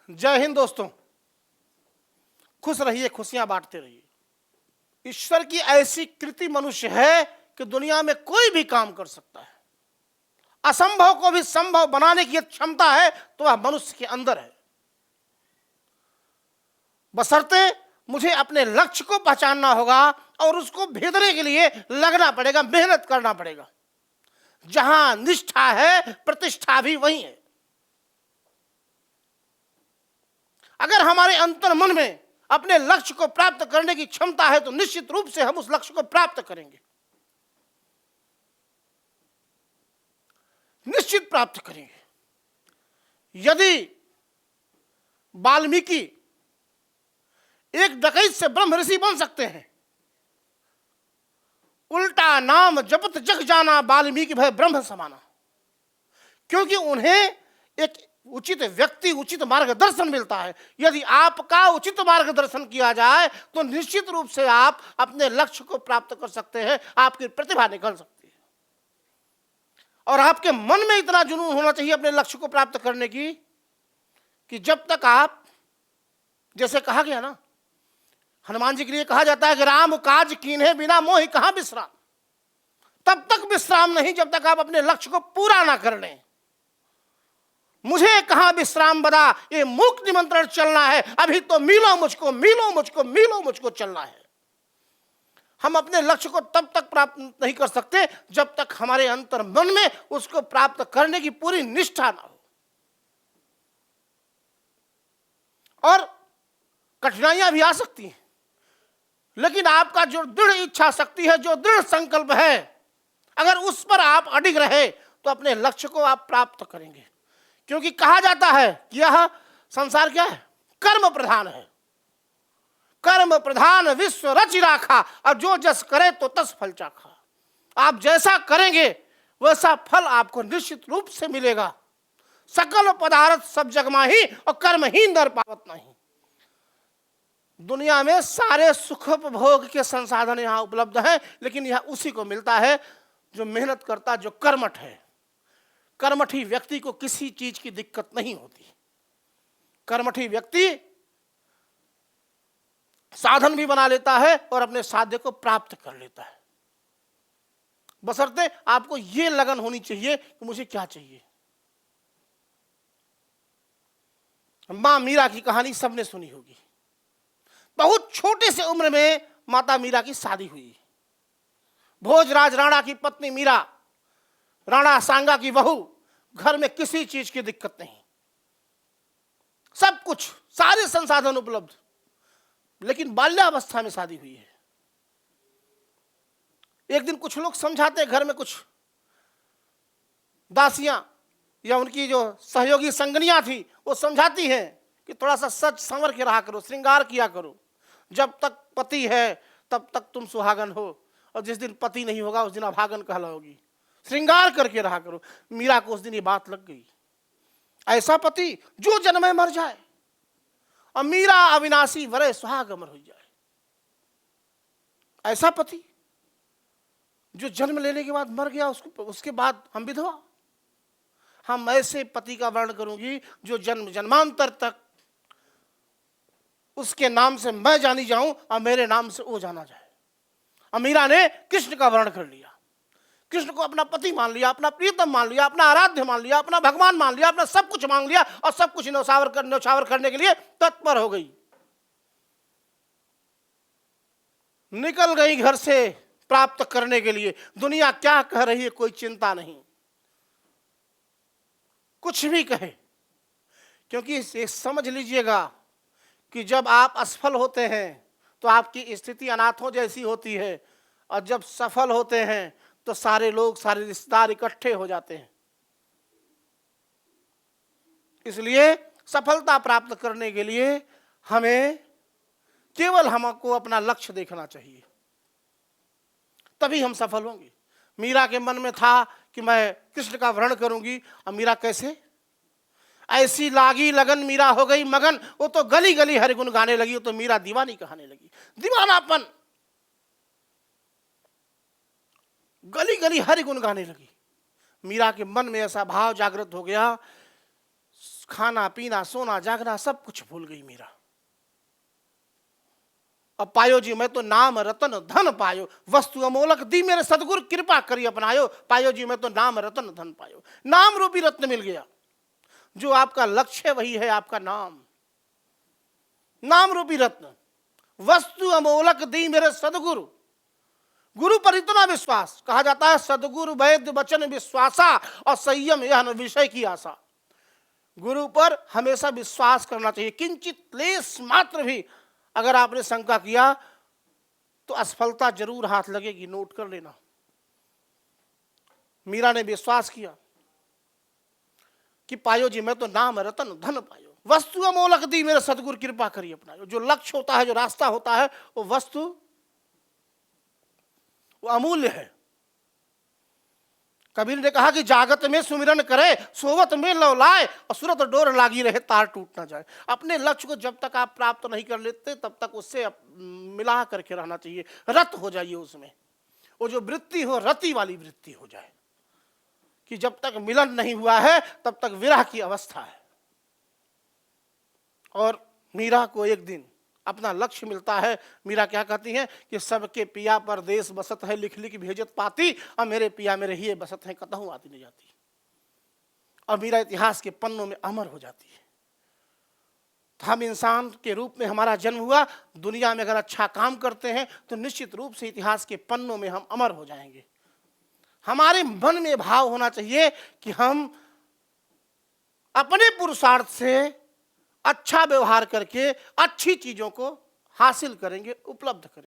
जय हिंद दोस्तों, खुश रहिए, खुशियां बांटते रहिए। ईश्वर की ऐसी कृति मनुष्य है कि दुनिया में कोई भी काम कर सकता है। असंभव को भी संभव बनाने की क्षमता है तो वह मनुष्य के अंदर है। बशर्ते मुझे अपने लक्ष्य को पहचानना होगा और उसको भेदने के लिए लगना पड़ेगा, मेहनत करना पड़ेगा। जहां निष्ठा है, प्रतिष्ठा भी वही है। अगर हमारे अंतर मन में अपने लक्ष्य को प्राप्त करने की क्षमता है तो निश्चित रूप से हम उस लक्ष्य को प्राप्त करेंगे, निश्चित प्राप्त करेंगे। यदि वाल्मीकि एक डकैत से ब्रह्म ऋषि बन सकते हैं, उल्टा नाम जपत जग जाना वाल्मीकि भय ब्रह्म समाना, क्योंकि उन्हें एक उचित व्यक्ति, उचित मार्गदर्शन मिलता है। यदि आपका उचित मार्गदर्शन किया जाए तो निश्चित रूप से आप अपने लक्ष्य को प्राप्त कर सकते हैं, आपकी प्रतिभा निकल सकती है। और आपके मन में इतना जुनून होना चाहिए अपने लक्ष्य को प्राप्त करने की कि जब तक आप, जैसे कहा गया ना, हनुमान जी के लिए कहा जाता है कि राम काज कीन्हे बिना मोहि कहां विश्राम। तब तक विश्राम नहीं जब तक आप अपने लक्ष्य को पूरा ना कर लें। मुझे कहां विश्राम बदा, ये मूक निमंत्रण चलना है, अभी तो मिलो मुझको, मिलो मुझको, मिलो मुझको चलना है। हम अपने लक्ष्य को तब तक प्राप्त नहीं कर सकते जब तक हमारे अंतर मन में उसको प्राप्त करने की पूरी निष्ठा ना हो। और कठिनाइयां भी आ सकती हैं, लेकिन आपका जो दृढ़ इच्छा शक्ति है, जो दृढ़ संकल्प है, अगर उस पर आप अडिग रहे तो अपने लक्ष्य को आप प्राप्त करेंगे। क्योंकि कहा जाता है कि यह संसार क्या है? कर्म प्रधान है। कर्म प्रधान विश्व रचि राखा, और जो जस करे तो तस फल चाखा। आप जैसा करेंगे वैसा फल आपको निश्चित रूप से मिलेगा। सकल पदार्थ सब जग माही, और कर्महीन नर पावत नहीं। दुनिया में सारे सुखोपभोग के संसाधन यहाँ उपलब्ध हैं, लेकिन यह उसी को मिलता है जो मेहनत करता, जो कर्मठ है। कर्मठी व्यक्ति को किसी चीज की दिक्कत नहीं होती। कर्मठी व्यक्ति साधन भी बना लेता है और अपने साध्य को प्राप्त कर लेता है। बशर्ते आपको यह लगन होनी चाहिए कि मुझे क्या चाहिए। मां मीरा की कहानी सबने सुनी होगी। बहुत छोटे से उम्र में माता मीरा की शादी हुई। भोजराज राणा की पत्नी मीरा, राणा सांगा की बहू, घर में किसी चीज की दिक्कत नहीं, सब कुछ, सारे संसाधन उपलब्ध, लेकिन बाल्यावस्था में शादी हुई है। एक दिन कुछ लोग समझाते, घर में कुछ दासियां या उनकी जो सहयोगी संगनियां थी वो समझाती हैं कि थोड़ा सा सच संवर के रहा करो, श्रृंगार किया करो। जब तक पति है तब तक तुम सुहागन हो, और जिस दिन पति नहीं होगा उस दिन अभागन कहलाओगी। श्रृंगार करके रहा करो। मीरा को उस दिन ये बात लग गई। ऐसा पति जो जन्मे मर जाए, और मीरा अविनाशी वरे सुहाग अमर हो जाए। ऐसा पति जो जन्म लेने के बाद मर गया, उसके बाद हम विधवा। हम ऐसे पति का वर्णन करूंगी जो जन्म जन्मांतर तक उसके नाम से मैं जानी जाऊं और मेरे नाम से वो जाना जाए। मीरा ने कृष्ण का वर्णन कर लिया। कृष्ण को अपना पति मान लिया, अपना प्रियतम मान लिया, अपना आराध्य मान लिया, अपना भगवान मान लिया, अपना सब कुछ मान लिया, और सब कुछ न्यौछावर करने के लिए तत्पर हो गई। निकल गई घर से प्राप्त करने के लिए। दुनिया क्या कह रही है कोई चिंता नहीं, कुछ भी कहे, क्योंकि ये समझ लीजिएगा कि जब आप असफल होते हैं तो आपकी स्थिति अनाथों जैसी होती है, और जब सफल होते हैं तो सारे लोग, सारे रिश्तेदार इकट्ठे हो जाते हैं। इसलिए सफलता प्राप्त करने के लिए हमें केवल हमको अपना लक्ष्य देखना चाहिए, तभी हम सफल होंगे। मीरा के मन में था कि मैं कृष्ण का वर्णन करूंगी, और मीरा कैसे? ऐसी लागी लगन मीरा हो गई मगन, वो तो गली गली हरि गुण गाने लगी, वो तो मीरा दीवानी कहने लगी। दीवानापन, गली गली हरि गुण गाने लगी। मीरा के मन में ऐसा भाव जागृत हो गया, खाना पीना सोना जागना सब कुछ भूल गई मीरा। अब पायो जी मैं तो नाम रतन धन पायो, वस्तु अमोलक दी मेरे सदगुरु कृपा करी अपनायो। पायो जी मैं तो नाम रतन धन पायो, नाम रूपी रत्न मिल गया। जो आपका लक्ष्य है वही है आपका नाम, नाम रूपी रत्न। वस्तु अमोलक दी मेरे सदगुरु, गुरु पर इतना विश्वास, कहा जाता है सदगुरु वैद्य वचन विश्वासा और संयम यह न विषय की आशा। गुरु पर हमेशा विश्वास करना चाहिए। किंचित क्लेश मात्र भी अगर आपने शंका किया तो असफलता जरूर हाथ लगेगी, नोट कर लेना। मीरा ने विश्वास किया कि पायो जी मैं तो नाम रतन धन पायो, वस्तु अमोलक दी मेरे सदगुरु कृपा करी अपनायो। जो लक्ष्य होता है, जो रास्ता होता है, वो वस्तु वो अमूल्य है। कबीर ने कहा कि जागत में सुमिरन करे, सोवत में लव लाए, और सूरत डोर लागी रहे तार टूट ना जाए। अपने लक्ष्य को जब तक आप प्राप्त नहीं कर लेते तब तक उससे मिला करके रहना चाहिए, रत हो जाइए उसमें। वो जो वृत्ति हो रति वाली वृत्ति हो जाए कि जब तक मिलन नहीं हुआ है तब तक विरह की अवस्था है। और मीरा को एक दिन अपना लक्ष्य मिलता है। मीरा क्या कहती हैं कि सबके पिया परदेश बसत है, लिख लिख भेजत पाती, और मेरे पिया मेरे ही बसत है, कतहूं आती नहीं जाती। और मीरा इतिहास के पन्नों में अमर हो जाती है। हम इंसान के रूप में हमारा जन्म हुआ, दुनिया में अगर अच्छा काम करते हैं तो निश्चित रूप से इतिहास के पन्नों में हम अमर हो जाएंगे। हमारे मन में भाव होना चाहिए कि हम अपने पुरुषार्थ से अच्छा व्यवहार करके अच्छी चीजों को हासिल करेंगे, उपलब्ध करेंगे।